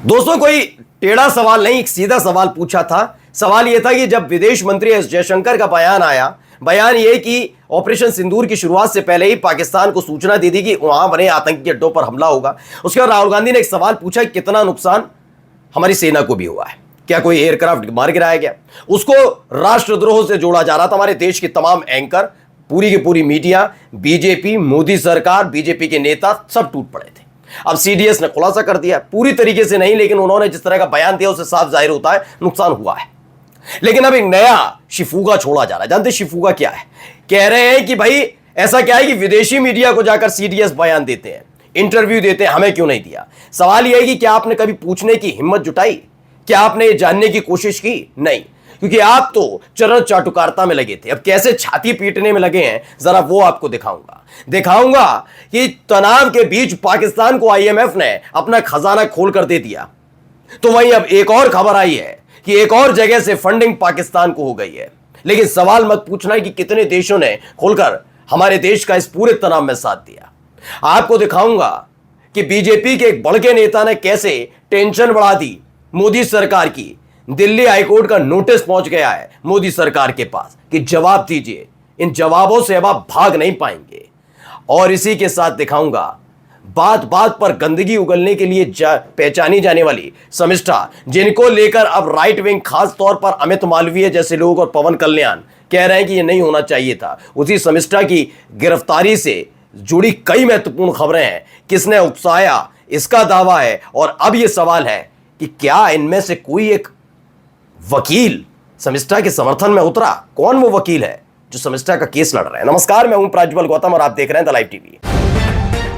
दोस्तों, कोई टेढ़ा सवाल नहीं, एक सीधा सवाल पूछा था। सवाल यह था कि जब विदेश मंत्री एस जयशंकर का बयान आया, बयान यह कि ऑपरेशन सिंदूर की शुरुआत से पहले ही पाकिस्तान को सूचना दी थी कि वहां बने आतंकी अड्डों पर हमला होगा। उसके बाद राहुल गांधी ने एक सवाल पूछा कि कितना नुकसान हमारी सेना को भी हुआ है, क्या कोई एयरक्राफ्ट मार गिराया गया। उसको राष्ट्रद्रोह से जोड़ा जा रहा था। हमारे देश के तमाम एंकर, पूरी की पूरी मीडिया, बीजेपी, मोदी सरकार, बीजेपी के नेता सब टूट पड़े थे। अब सीडीएस ने खुलासा कर दिया, पूरी तरीके से नहीं, लेकिन उन्होंने जिस तरह का बयान दिया उससे साफ जाहिर होता है नुकसान हुआ है। लेकिन अब एक नया शिफूगा छोड़ा जा रहा है। जानते शिफूगा क्या है? कह रहे हैं कि भाई ऐसा क्या है कि विदेशी मीडिया को जाकर सीडीएस बयान देते हैं, इंटरव्यू देते हैं, हमें क्यों नहीं दिया। सवाल यह है कि क्या आपने कभी पूछने की हिम्मत जुटाई? क्या आपने ये जानने की कोशिश की? नहीं, क्योंकि आप तो चरण चाटुकारिता में लगे थे। अब कैसे छाती पीटने में लगे हैं, जरा वो आपको दिखाऊंगा कि तनाव के बीच पाकिस्तान को आईएमएफ ने अपना खजाना खोलकर दे दिया। तो वहीं अब एक और खबर आई है कि एक और जगह से फंडिंग पाकिस्तान को हो गई है। लेकिन सवाल मत पूछना कि कितने देशों ने खोलकर हमारे देश का इस पूरे तनाव में साथ दिया। आपको दिखाऊंगा कि बीजेपी के एक बड़के नेता ने कैसे टेंशन बढ़ा दी मोदी सरकार की। दिल्ली हाईकोर्ट का नोटिस पहुंच गया है मोदी सरकार के पास कि जवाब दीजिए। इन जवाबों से अब आप भाग नहीं पाएंगे। और इसी के साथ दिखाऊंगा बात बात पर गंदगी उगलने के लिए पहचानी जाने वाली शर्मिष्ठा, जिनको लेकर अब राइट विंग, खास तौर पर अमित मालवीय जैसे लोग और पवन कल्याण कह रहे हैं कि यह नहीं होना चाहिए था। उसी शर्मिष्ठा की गिरफ्तारी से जुड़ी कई महत्वपूर्ण खबरें हैं। किसने उकसाया, इसका दावा है। और अब यह सवाल है कि क्या इनमें से कोई एक वकील शर्मिष्ठा के समर्थन में उतरा? कौन वो वकील है जो शर्मिष्ठा का केस लड़ रहे हैं? नमस्कार, मैं हूं प्रज्वल गौतम और आप देख रहे हैं the live TV.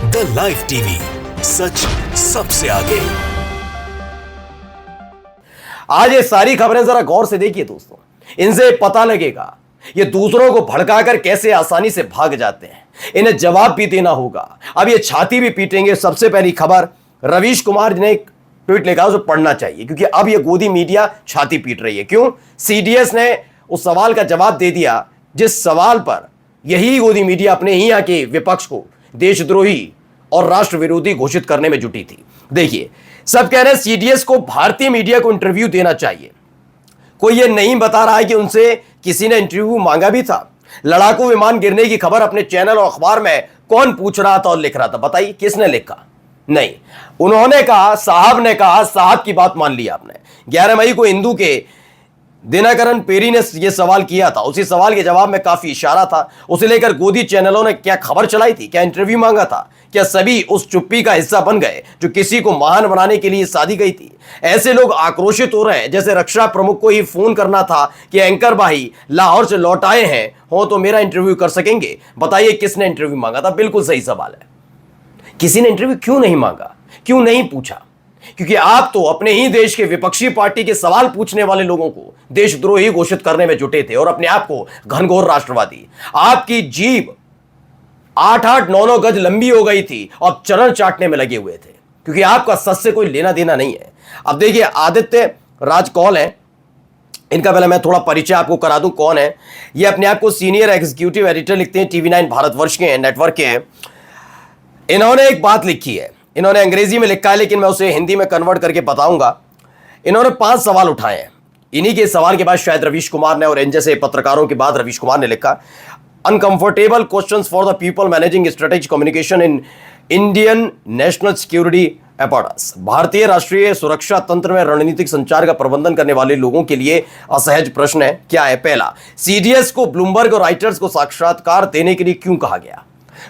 The live TV, सच सबसे आगे। आज ये सारी खबरें जरा गौर से देखिए दोस्तों, इनसे पता लगेगा ये दूसरों को भड़काकर कैसे आसानी से भाग जाते हैं। इन्हें जवाब भी देना होगा। अब ये छाती भी पीटेंगे। सबसे पहली खबर, रवीश कुमार ने एक ट्वीट लिखा, उसे पढ़ना चाहिए क्योंकि अब ये गोदी मीडिया छाती पीट रही है। क्यों? सीडीएस ने उस सवाल का जवाब दे दिया जिस सवाल पर यही गोदी मीडिया अपने ही यहाँ के विपक्ष को देशद्रोही और राष्ट्र विरोधी घोषित करने में जुटी थी। देखिए, सब कह रहे हैं सीडीएस को भारतीय मीडिया को इंटरव्यू देना चाहिए। कोई ये नहीं बता रहा है कि उनसे किसी ने इंटरव्यू मांगा भी था। लड़ाकू विमान गिरने की खबर अपने चैनल और अखबार में कौन पूछ रहा था और लिख रहा था? बताइए, किसने लिखा? नहीं, उन्होंने कहा, साहब ने कहा, साहब की बात मान ली आपने। 11 मई को हिंदू के दिनकरन पेरी ने यह सवाल किया था। उसी सवाल के जवाब में काफी इशारा था। उसे लेकर गोदी चैनलों ने क्या खबर चलाई थी? क्या इंटरव्यू मांगा था? क्या सभी उस चुप्पी का हिस्सा बन गए जो किसी को महान बनाने के लिए साधी गई थी? ऐसे लोग आक्रोशित हो रहे हैं जैसे रक्षा प्रमुख को ही फोन करना था कि एंकर भाई लाहौर से लौट आए हैं, हो तो मेरा इंटरव्यू कर सकेंगे। बताइए, किसने इंटरव्यू मांगा था? बिल्कुल सही सवाल है। किसी ने इंटरव्यू क्यों नहीं मांगा, क्यों नहीं पूछा? क्योंकि आप तो अपने ही देश के विपक्षी पार्टी के सवाल पूछने वाले लोगों को देशद्रोही घोषित करने में जुटे थे और अपने आप को घनघोर राष्ट्रवादी। आपकी जीभ 8-8, 9-9 गज लंबी हो गई थी और चरण चाटने में लगे हुए थे, क्योंकि आपका सच से कोई लेना देना नहीं है। अब देखिए, आदित्य राज कौल है, इनका पहले मैं थोड़ा परिचय आपको करा दूं। कौन है ये? अपने आप को सीनियर एग्जीक्यूटिव एडिटर लिखते हैं, TV9 भारतवर्ष के नेटवर्क के हैं। इन्होंने एक बात लिखी है, इन्होंने अंग्रेजी में लिखा है लेकिन मैं उसे हिंदी में कन्वर्ट करके बताऊंगा। इन्होंने 5 सवाल उठाए हैं। इन्हीं के सवाल के बाद शायद रवीश कुमार ने और इन जैसे पत्रकारों के बाद रवीश कुमार ने लिखा, uncomfortable questions for the people managing strategic communication in Indian national security apparatus। भारतीय राष्ट्रीय सुरक्षा तंत्र में रणनीतिक संचार का प्रबंधन करने वाले लोगों के लिए असहज प्रश्न है। क्या है? पहला, सीडीएस को ब्लूमबर्ग और राइटर्स को साक्षात्कार देने के लिए क्यों कहा गया,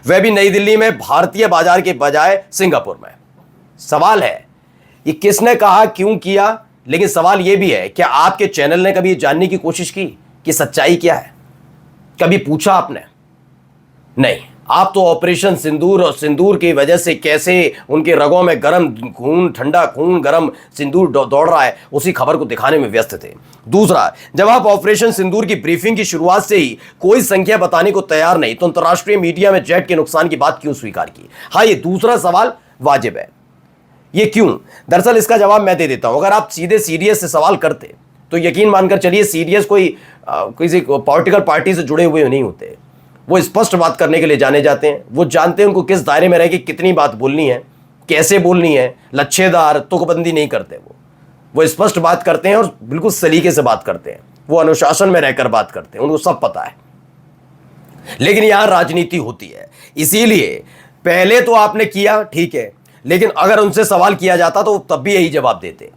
वह भी नई दिल्ली में, भारतीय बाजार के बजाय सिंगापुर में? सवाल है ये किसने कहा, क्यों किया? लेकिन सवाल यह भी है, क्या आपके चैनल ने कभी जानने की कोशिश की कि सच्चाई क्या है? कभी पूछा आपने? नहीं। आप तो ऑपरेशन सिंदूर और सिंदूर की वजह से कैसे उनके रगों में गर्म खून, ठंडा खून, गर्म सिंदूर दौड़ रहा है, उसी खबर को दिखाने में व्यस्त थे। दूसरा, जब आप ऑपरेशन सिंदूर की ब्रीफिंग की शुरुआत से ही कोई संख्या बताने को तैयार नहीं, तो अंतर्राष्ट्रीय मीडिया में जेट के नुकसान की बात क्यों स्वीकार की? हाँ, ये दूसरा सवाल वाजिब है। ये क्यों? दरअसल इसका जवाब मैं दे देता हूं। अगर आप सीधे सीडीएस से सवाल करते तो यकीन मानकर चलिए सीडीएस कोई किसी पॉलिटिकल पार्टी से जुड़े हुए नहीं होते। वो स्पष्ट बात करने के लिए जाने जाते हैं। वो जानते हैं उनको किस दायरे में रह के कितनी बात बोलनी है कैसे बोलनी है, लच्छेदार, तुकबंदी नहीं करते। वो स्पष्ट बात करते हैं और बिल्कुल सलीके से बात करते हैं। वो अनुशासन में रहकर बात करते हैं, उनको सब पता है। लेकिन यहां राजनीति होती है, इसीलिए पहले तो आपने किया ठीक है, लेकिन अगर उनसे सवाल किया जाता तो तब भी यही जवाब देते।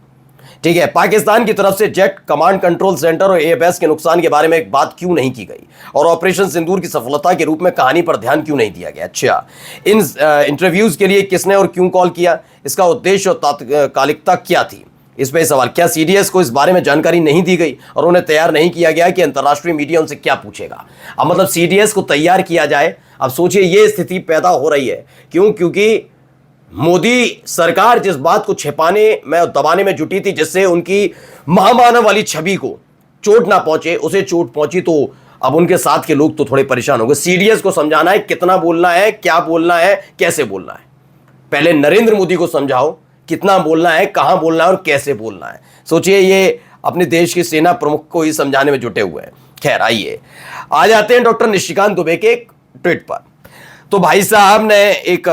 ठीक है, पाकिस्तान की तरफ से जेट कमांड कंट्रोल सेंटर और एएफएस के नुकसान के बारे में एक बात क्यों नहीं की गई, और ऑपरेशन सिंदूर की सफलता के रूप में कहानी पर ध्यान क्यों नहीं दिया गया। अच्छा, इन इंटरव्यूज के लिए किसने और क्यों कॉल किया, इसका उद्देश्य और तात्कालिकता क्या थी, इस पे सवाल। क्या सीडीएस को इस बारे में जानकारी नहीं दी गई और उन्हें तैयार नहीं किया गया कि अंतर्राष्ट्रीय मीडिया उनसे क्या पूछेगा। अब मतलब सीडीएस को तैयार किया जाए। अब सोचिए ये स्थिति पैदा हो रही है क्यों, क्योंकि मोदी सरकार जिस बात को छिपाने में और दबाने में जुटी थी, जिससे उनकी महामानव वाली छवि को चोट ना पहुंचे, उसे चोट पहुंची, तो अब उनके साथ के लोग तो थोड़े परेशान हो गए। सीडीएस को समझाना है कितना बोलना है, क्या बोलना है, कैसे बोलना है। पहले नरेंद्र मोदी को समझाओ कितना बोलना है, कहां बोलना है और कैसे बोलना है। सोचिए ये अपने देश की सेना प्रमुख को ही समझाने में जुटे हुए हैं। खैर आइए आ जाते हैं डॉक्टर निशिकांत दुबे के एक ट्वीट पर। तो भाई साहब ने एक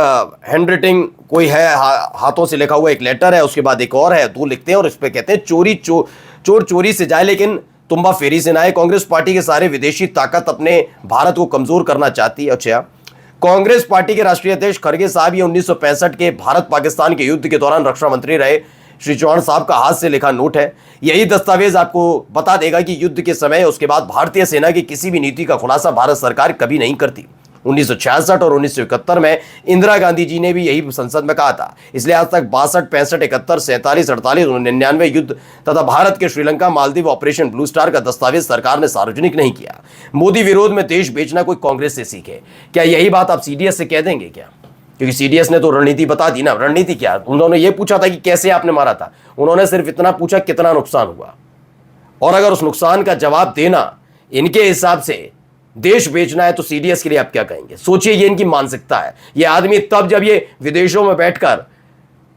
हैंड राइटिंग कोई है, हाथों से लिखा हुआ एक लेटर है, उसके बाद एक और है, दो लिखते हैं और इस पे कहते हैं चोर चोरी से जाए लेकिन तुम्बा फेरी से ना आए। कांग्रेस पार्टी के सारे विदेशी ताकत अपने भारत को कमजोर करना चाहती है। अच्छा, कांग्रेस पार्टी के राष्ट्रीय अध्यक्ष खड़गे साहब ये 1965 के भारत पाकिस्तान के युद्ध के दौरान रक्षा मंत्री रहे श्री चौहान साहब का हाथ से लिखा नोट है। यही दस्तावेज आपको बता देगा कि युद्ध के समय उसके बाद भारतीय सेना की किसी भी नीति का खुलासा भारत सरकार कभी नहीं करती। 1966 और 1971 में इंदिरा गांधी जी ने भी यही संसद में कहा था। इसलिए आज तक 62, 65, 71, 47, 48 और 99 युद्ध तथा भारत के Sri Lanka Maldives operation blue star का दस्तावेज सरकार ने सार्वजनिक नहीं किया। मोदी विरोध में देश बेचना कोई कांग्रेस से सीखे क्या, यही बात आप सीडीएस से कह देंगे क्या? क्योंकि सीडीएस ने तो रणनीति बता दी ना। रणनीति क्या, उन्होंने ये पूछा था कि कैसे आपने मारा था, उन्होंने सिर्फ इतना पूछा कितना नुकसान हुआ, और अगर उस नुकसान का जवाब देना इनके हिसाब से देश बेचना है तो सीडीएस के लिए आप क्या कहेंगे? सोचिए ये इनकी मानसिकता है। ये आदमी तब जब ये विदेशों में बैठकर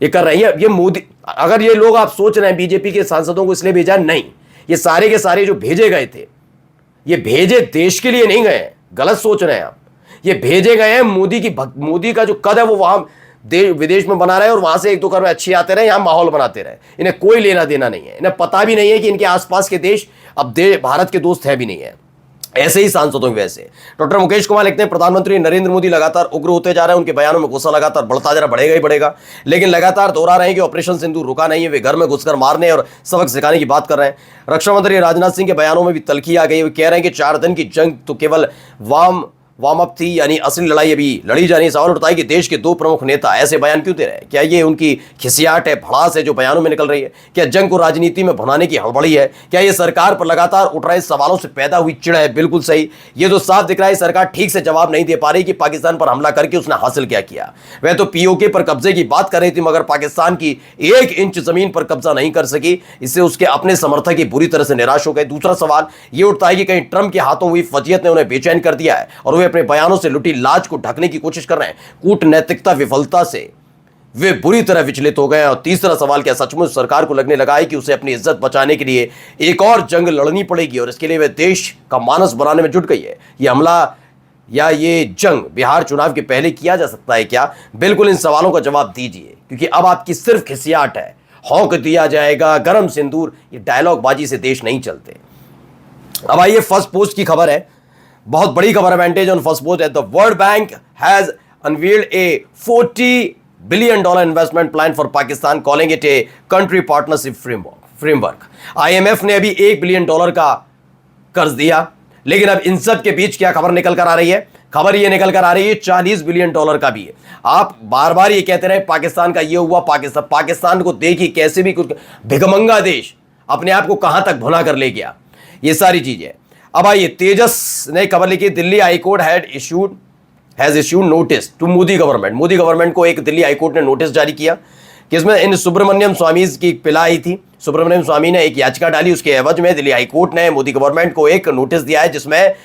ये कर रहे हैं, ये मोदी, अगर ये लोग आप सोच रहे हैं बीजेपी के सांसदों को इसलिए भेजा, नहीं, ये सारे के सारे जो भेजे गए थे ये भेजे देश के लिए नहीं गए, गलत सोच रहे हैं आप। ये भेजे गए हैं मोदी का जो कद है वो वहां विदेश में बना रहे और वहां से एक दो करोड़ अच्छी आते रहे, यहां माहौल बनाते रहे। इन्हें कोई लेना देना नहीं है, इन्हें पता भी नहीं है कि इनके आसपास के देश अब भारत के दोस्त है भी नहीं है। ऐसे ही सांसदों की वैसे। डॉक्टर मुकेश कुमार लिखते हैं प्रधानमंत्री नरेंद्र मोदी लगातार उग्र होते जा रहे हैं, उनके बयानों में गुस्सा लगातार बढ़ता जा रहा, बढ़ेगा ही बढ़ेगा, लेकिन लगातार दोहरा रहे हैं कि ऑपरेशन सिंदूर रुका नहीं है। वे घर में घुसकर मारने और सबक सिखाने की बात कर रहे हैं। रक्षा मंत्री राजनाथ सिंह के बयानों में भी तल्खी आ गई। वे कह रहे हैं कि 4 दिन की जंग तो केवल वार्म अप थी, यानी असली लड़ाई अभी लड़ी जानी। सवाल उठता है कि देश के 2 प्रमुख नेता ऐसे बयान क्यों दे रहे हैं? क्या ये उनकी खिसियाट है, भड़ास है जो बयानों में निकल रही है? क्या जंग को राजनीति में भुनाने की हड़बड़ी है? क्या ये सरकार पर लगातार उठ रहे सवालों से पैदा हुई चिड़ है? बिल्कुल सही। ये तो साफ दिख रहा है सरकार ठीक से जवाब नहीं दे पा रही कि पाकिस्तान पर हमला करके उसने हासिल क्या किया। वह तो पीओके पर कब्जे की बात कर रही थी, मगर पाकिस्तान की 1 इंच जमीन पर कब्जा नहीं कर सकी। इससे उसके अपने समर्थक ही बुरी तरह से निराश हो गए। दूसरा सवाल ये उठता है कि कहीं ट्रंप के हाथों हुई फजीयत ने उन्हें बेचैन कर दिया है और वे अपने बयानों से लुटी लाज को ढकने की कोशिश कर रहे हैं। कूटनैतिकता विफलता से वे बुरी तरह विचलित हो गए। और तीसरा सवाल, क्या सचमुच सरकार को लगने लगा है कि उसे अपनी इज्जत बचाने के लिए एक और जंग लड़नी पड़ेगी और इसके लिए वे देश का मानस बनाने में जुट गई है? ये हमला या ये जंग बिहार चुनाव के पहले किया जा सकता है क्या? बिल्कुल इन सवालों का जवाब दीजिए, क्योंकि अब आपकी सिर्फ खिसियाट है। हौंक दिया जाएगा, गरम सिंदूर, ये डायलॉग बाजी से देश नहीं चलते। अब आइए फर्स्ट पोस्ट की खबर है, बहुत बड़ी खबर है। वेंटेज ऑन फर्स्ट पोस्ट है, the world bank has unveiled A $40 billion investment plan for Pakistan, calling it a country partnership framework. IMF ने अभी $1 बिलियन का कर्ज दिया, लेकिन अब इन सब के बीच क्या खबर निकल कर आ रही है? खबर ये निकल कर आ रही है $40 बिलियन का भी है। आप बार बार ये कहते रहे पाकिस्तान का ये हुआ, पाकिस्तान को देखिए कैसे भी कुछ भिखमंगा देश अपने आप को कहां तक भुना कर ले गया, ये सारी चीजें। अब आइए तेजस ने खबर लिखी, Delhi high court has issued notice to Modi government. Modi government को एक दिल्ली हाईकोर्ट ने नोटिस जारी किया कि इसमें इन सुब्रमण्यम स्वामी की एक पिला आई थी। सुब्रमण्यम स्वामी ने एक याचिका डाली, उसके एवज में दिल्ली हाईकोर्ट ने मोदी गवर्नमेंट को एक नोटिस दिया है जिसमें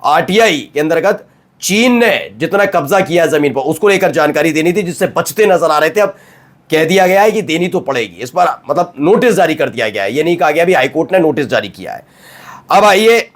RTI के अंतर्गत चीन ने जितना कब्जा किया जमीन पर उसको लेकर जानकारी देनी थी, जिससे बचते नजर आ रहे थे। अब कह दिया गया है कि देनी तो पड़ेगी, इस पर मतलब नोटिस जारी कर दिया गया है। ये नहीं कहा गया भी हाईकोर्ट ने नोटिस जारी किया है। अब आइए,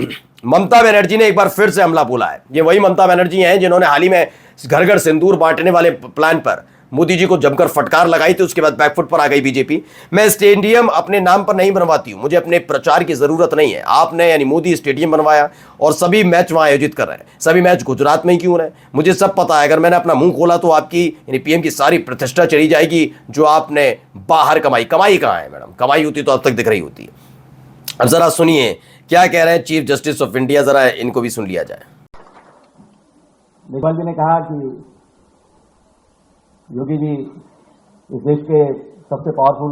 ममता बनर्जी ने एक बार फिर से हमला बोला है। ये वही ममता बनर्जी हैं जिन्होंने हाल ही में घर घर सिंदूर बांटने वाले प्लान पर मोदी जी को जमकर फटकार लगाई थी, उसके बाद बैकफुट पर आ गई बीजेपी। मैं स्टेडियम अपने नाम पर नहीं बनवाती हूं, मुझे अपने प्रचार की जरूरत नहीं है। आपने यानी मोदी स्टेडियम बनवाया और सभी मैच वहां आयोजित कर रहे हैं। सभी मैच गुजरात में क्यों रहे? मुझे सब पता है। अगर मैंने अपना मुंह खोला तो आपकी यानी पीएम की सारी प्रतिष्ठा चली जाएगी जो आपने बाहर कमाई। कमाई कहां है मैडम? कमाई होती तो अब तक दिख रही होती। अब जरा सुनिए क्या कह रहे हैं चीफ जस्टिस ऑफ इंडिया, जरा इनको भी सुन लिया जाए। मेघवाल जी ने कहा कि योगी जी इस देश के सबसे पावरफुल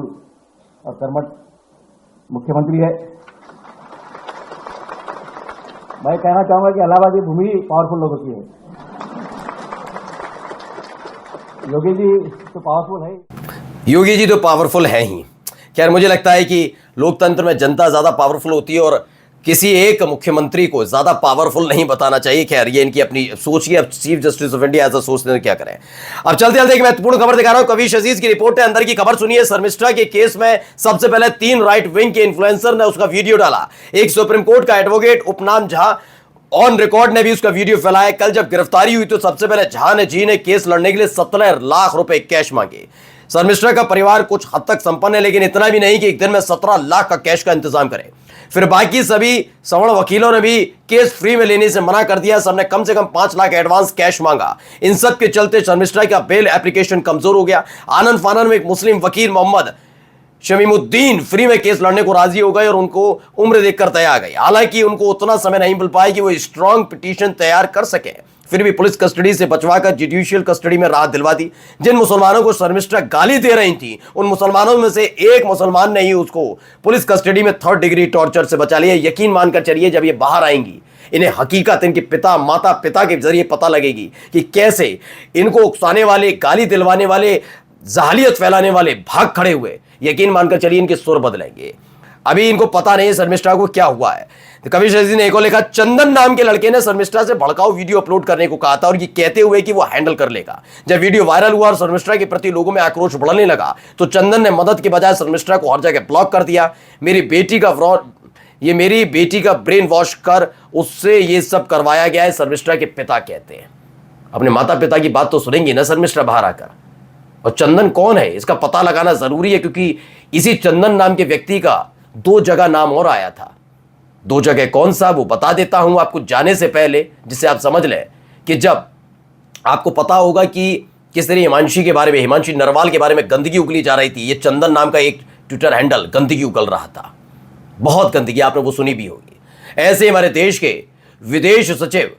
और कर्मठ मुख्यमंत्री है। मैं कहना चाहूंगा कि इलाहाबाद की भूमि पावरफुल लोगों की है। योगी जी तो पावरफुल है। योगी जी तो पावरफुल है ही। खैर मुझे लगता है कि लोकतंत्र में जनता ज्यादा पावरफुल होती है और किसी एक मुख्यमंत्री को ज्यादा पावरफुल नहीं बताना चाहिए। खैर ये इनकी अपनी सोच है। अब चीफ जस्टिस ऑफ इंडिया ऐसा सोचते हैं क्या करें। अब चलते चलते एक महत्वपूर्ण खबर दिखा रहा हूं। कविश अजीज की रिपोर्ट है, अंदर की खबर सुनिए। शर्मिष्ठा के केस में सबसे पहले 3 राइट विंग के इन्फ्लुएंसर ने उसका वीडियो डाला। एक सुप्रीम कोर्ट का एडवोकेट उपनाम झा ऑन रिकॉर्ड ने भी उसका वीडियो फैलाया। कल जब गिरफ्तारी हुई तो सबसे पहले झा ने जी ने केस लड़ने के लिए 17 लाख रुपए कैश मांगे। शर्मिष्ठा का परिवार कुछ हद तक संपन्न है, लेकिन इतना भी नहीं कि एक दिन में 17 लाख का कैश का इंतजाम करे। फिर बाकी सभी सवर्ण वकीलों ने भी केस फ्री में लेने से मना कर दिया। सबने कम से कम 5 लाख एडवांस कैश मांगा। इन सब के चलते शर्मिष्ठा का बेल एप्लीकेशन कमजोर हो गया। आनंद फानन में एक मुस्लिम वकील मोहम्मद शमीमुद्दीन फ्री में केस लड़ने को राजी हो गए और उनको उम्र देखकर तय आ गई। हालांकि उनको उतना समय नहीं मिल पाया कि वो स्ट्रांग पिटीशन तैयार कर सके। फिर भी पुलिस कस्टडी से बचवाकर जुडिशियल कस्टडी में राहत दिलवा दी। जिन मुसलमानों को शर्मिष्ठा गाली दे रही थी उन मुसलमानों में से एक मुसलमान ने ही उसको पुलिस कस्टडी में 3rd डिग्री टॉर्चर से बचा लिया। यकीन मानकर चलिए जब ये बाहर आएंगी इन्हें हकीकत इनके पिता माता पिता के जरिए पता लगेगी कि कैसे इनको उकसाने वाले, गाली दिलवाने वाले, जाहलियत फैलाने वाले भाग खड़े हुए। यकीन मानकर चलिए इनके सुर बदलेंगे। अभी इनको पता नहीं है शर्मिष्ठा को क्या हुआ है। तो कविश अजीज ने एक और लिखा, चंदन नाम के लड़के ने शर्मिष्ठा से भड़काऊ वीडियो अपलोड करने को कहा था और ये कहते हुए कि वो हैंडल कर लेगा। जब वीडियो वायरल हुआ और शर्मिष्ठा के प्रति लोगों में आक्रोश बढ़ने लगा तो चंदन ने मदद के बजाय शर्मिष्ठा को हर जगह ब्लॉक कर दिया। मेरी बेटी का ब्रेन वॉश कर उससे ये सब करवाया गया है, शर्मिष्ठा के पिता कहते हैं। अपने माता पिता की बात तो सुनेंगी ना शर्मिष्ठा बाहर आकर। और चंदन कौन है इसका पता लगाना जरूरी है, क्योंकि इसी चंदन नाम के व्यक्ति का 2 जगह नाम और आया था। 2 जगह कौन सा वो बता देता हूं आपको जाने से पहले, जिससे आप समझ लें कि जब आपको पता होगा कि किस तरह हिमांशी नरवाल के बारे में गंदगी उगली जा रही थी। ये चंदन नाम का एक ट्विटर हैंडल गंदगी उगल रहा था, बहुत गंदगी, आपने वो सुनी भी होगी। ऐसे हमारे देश के विदेश सचिव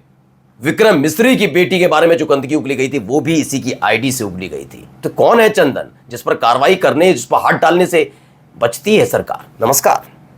विक्रम मिस्री की बेटी के बारे में जो गंदगी उगली गई थी वो भी इसी की आईडी से उगली गई थी। तो कौन है चंदन जिस पर कार्रवाई करने, जिस पर हाथ डालने से बचती है सरकार? नमस्कार।